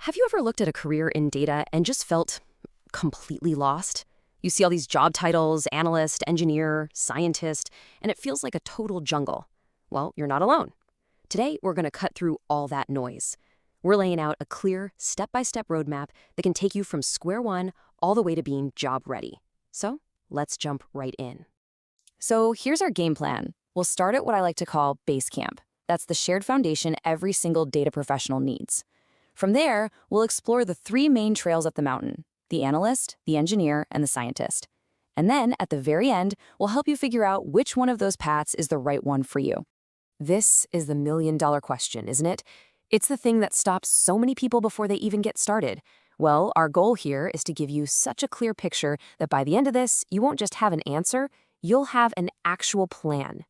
Have you ever looked at a career in data and just felt completely lost? You see all these job titles, analyst, engineer, scientist, and it feels like a total jungle. Well, you're not alone. Today, we're going to cut through all that noise. We're laying out a clear, step-by-step roadmap that can take you from square one all the way to being job ready. So, let's jump right in. So here's our game plan. We'll start at what I like to call base camp. That's the shared foundation every single data professional needs. From there, we'll explore the three main trails up the mountain: the analyst, the engineer, and the scientist. And then, at the very end, we'll help you figure out which one of those paths is the right one for you. This is the million-dollar question, isn't it? It's the thing that stops so many people before they even get started. Well, our goal here is to give you such a clear picture that by the end of this, you won't just have an answer, you'll have an actual plan.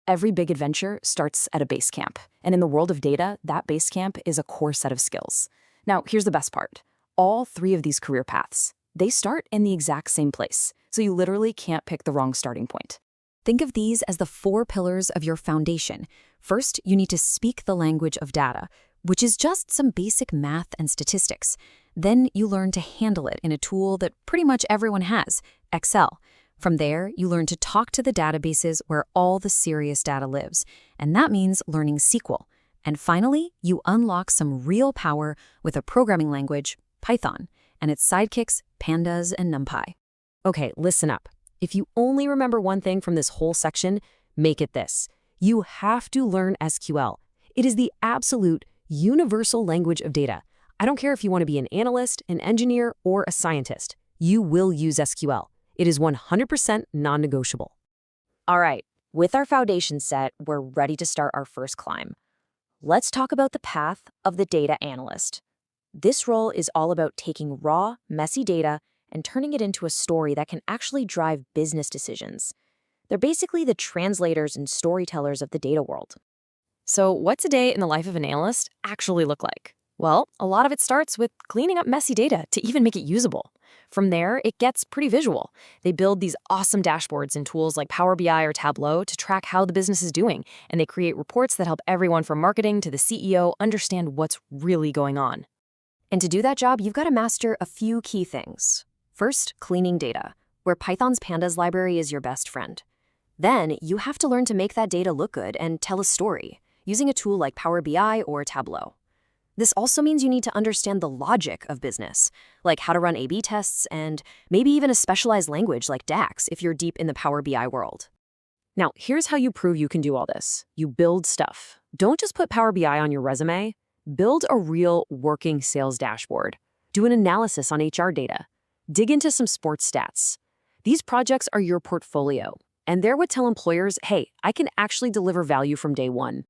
Every big adventure starts at a base camp, and in the world of data, that base camp is a core set of skills. Now, here's the best part. All three of these career paths, they start in the exact same place, so you literally can't pick the wrong starting point. Think of these as the four pillars of your foundation. First, you need to speak the language of data, which is just some basic math and statistics. Then you learn to handle it in a tool that pretty much everyone has, Excel. From there, you learn to talk to the databases where all the serious data lives, and that means learning SQL. And finally, you unlock some real power with a programming language, Python, and its sidekicks, Pandas and NumPy. Okay, listen up. If you only remember one thing from this whole section, make it this. You have to learn SQL. It is the absolute universal language of data. I don't care if you want to be an analyst, an engineer, or a scientist. You will use SQL. It is 100% non-negotiable. All right, with our foundation set, we're ready to start our first climb. Let's talk about the path of the data analyst. This role is all about taking raw, messy data and turning it into a story that can actually drive business decisions. They're basically the translators and storytellers of the data world. So what's a day in the life of an analyst actually look like? Well, a lot of it starts with cleaning up messy data to even make it usable. From there, it gets pretty visual. They build these awesome dashboards in tools like Power BI or Tableau to track how the business is doing, and they create reports that help everyone from marketing to the CEO understand what's really going on. And to do that job, you've got to master a few key things. First, cleaning data, where Python's Pandas library is your best friend. Then, you have to learn to make that data look good and tell a story, using a tool like Power BI or Tableau. This also means you need to understand the logic of business, like how to run A/B tests and maybe even a specialized language like DAX if you're deep in the Power BI world. Now, here's how you prove you can do all this. You build stuff. Don't just put Power BI on your resume. Build a real working sales dashboard. Do an analysis on HR data. Dig into some sports stats. These projects are your portfolio, and they're what tell employers, hey, I can actually deliver value from day one.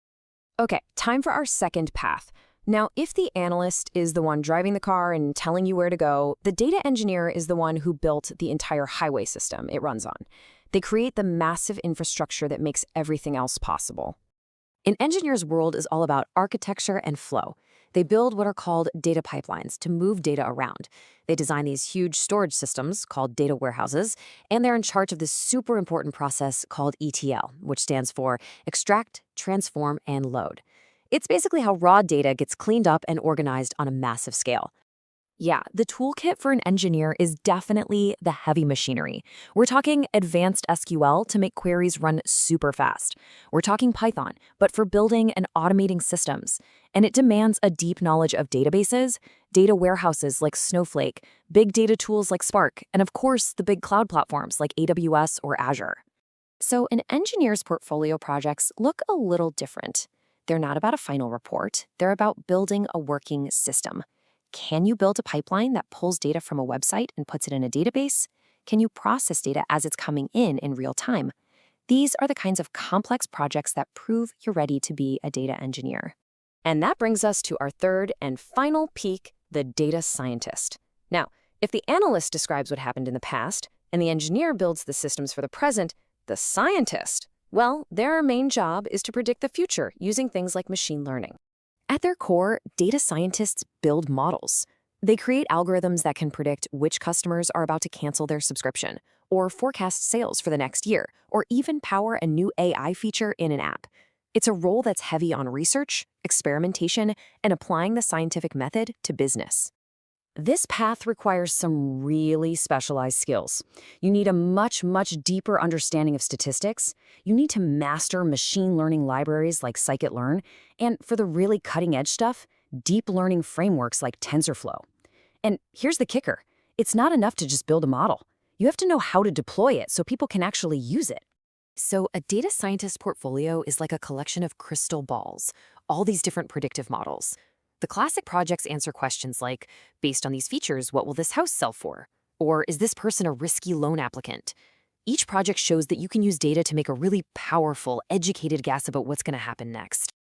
Okay, time for our second path. Now, if the analyst is the one driving the car and telling you where to go, the data engineer is the one who built the entire highway system it runs on. They create the massive infrastructure that makes everything else possible. An engineer's world is all about architecture and flow. They build what are called data pipelines to move data around. They design these huge storage systems called data warehouses, and they're in charge of this super important process called ETL, which stands for extract, transform, and load. It's basically how raw data gets cleaned up and organized on a massive scale. Yeah, the toolkit for an engineer is definitely the heavy machinery. We're talking advanced SQL to make queries run super fast. We're talking Python, but for building and automating systems. And it demands a deep knowledge of databases, data warehouses like Snowflake, big data tools like Spark, and of course, the big cloud platforms like AWS or Azure. So an engineer's portfolio projects look a little different. They're not about a final report. They're about building a working system. Can you build a pipeline that pulls data from a website and puts it in a database? Can you process data as it's coming in real time? These are the kinds of complex projects that prove you're ready to be a data engineer. And that brings us to our third and final peak, the data scientist. Now, if the analyst describes what happened in the past and the engineer builds the systems for the present, the scientist, well, their main job is to predict the future using things like machine learning. At their core, data scientists build models. They create algorithms that can predict which customers are about to cancel their subscription, or forecast sales for the next year, or even power a new AI feature in an app. It's a role that's heavy on research, experimentation, and applying the scientific method to business. This path requires some really specialized skills. You need a much deeper understanding of statistics. You need to master machine learning libraries like scikit-learn, and for the really cutting-edge stuff, deep learning frameworks like TensorFlow. And here's the kicker. It's not enough to just build a model. You have to know how to deploy it so people can actually use it. So a data scientist portfolio is like a collection of crystal balls, all these different predictive models. The classic projects answer questions like, based on these features, what will this house sell for? Or is this person a risky loan applicant? Each project shows that you can use data to make a really powerful, educated guess about what's going to happen next.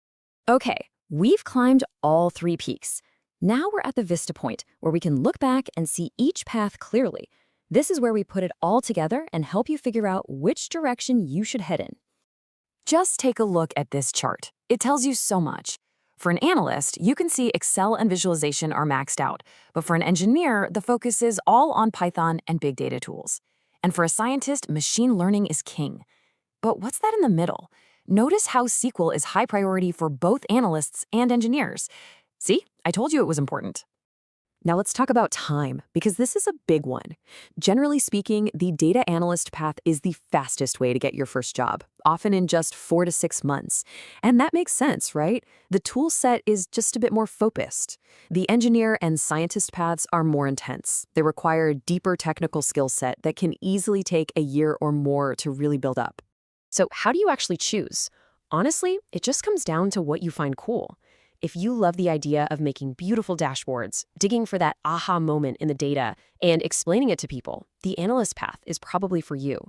Okay, we've climbed all 3 peaks. Now we're at the vista point, where we can look back and see each path clearly. This is where we put it all together and help you figure out which direction you should head in. Just take a look at this chart. It tells you so much. For an analyst, you can see Excel and visualization are maxed out, but for an engineer, the focus is all on Python and big data tools. And for a scientist, machine learning is king. But what's that in the middle? Notice how SQL is high priority for both analysts and engineers. See, I told you it was important. Now let's talk about time, because this is a big one. Generally speaking, the data analyst path is the fastest way to get your first job, often in just 4 to 6 months. And that makes sense, right? The tool set is just a bit more focused. The engineer and scientist paths are more intense. They require a deeper technical skill set that can easily take a year or more to really build up. So how do you actually choose? Honestly, it just comes down to what you find cool. If you love the idea of making beautiful dashboards, digging for that aha moment in the data, and explaining it to people, the analyst path is probably for you.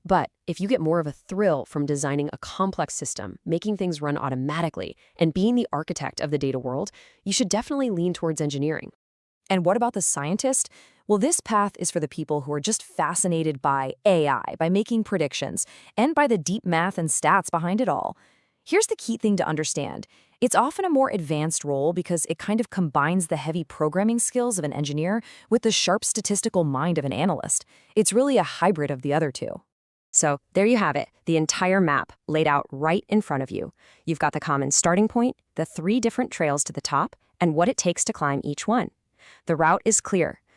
But if you get more of a thrill from designing a complex system, making things run automatically, and being the architect of the data world, you should definitely lean towards engineering. And what about the scientist? Well, this path is for the people who are just fascinated by AI, by making predictions, and by the deep math and stats behind it all. Here's the key thing to understand. It's often a more advanced role because it kind of combines the heavy programming skills of an engineer with the sharp statistical mind of an analyst. It's really a hybrid of the other two. So there you have it, the entire map laid out right in front of you. You've got the common starting point, the 3 different trails to the top, and what it takes to climb each one. The route is clear.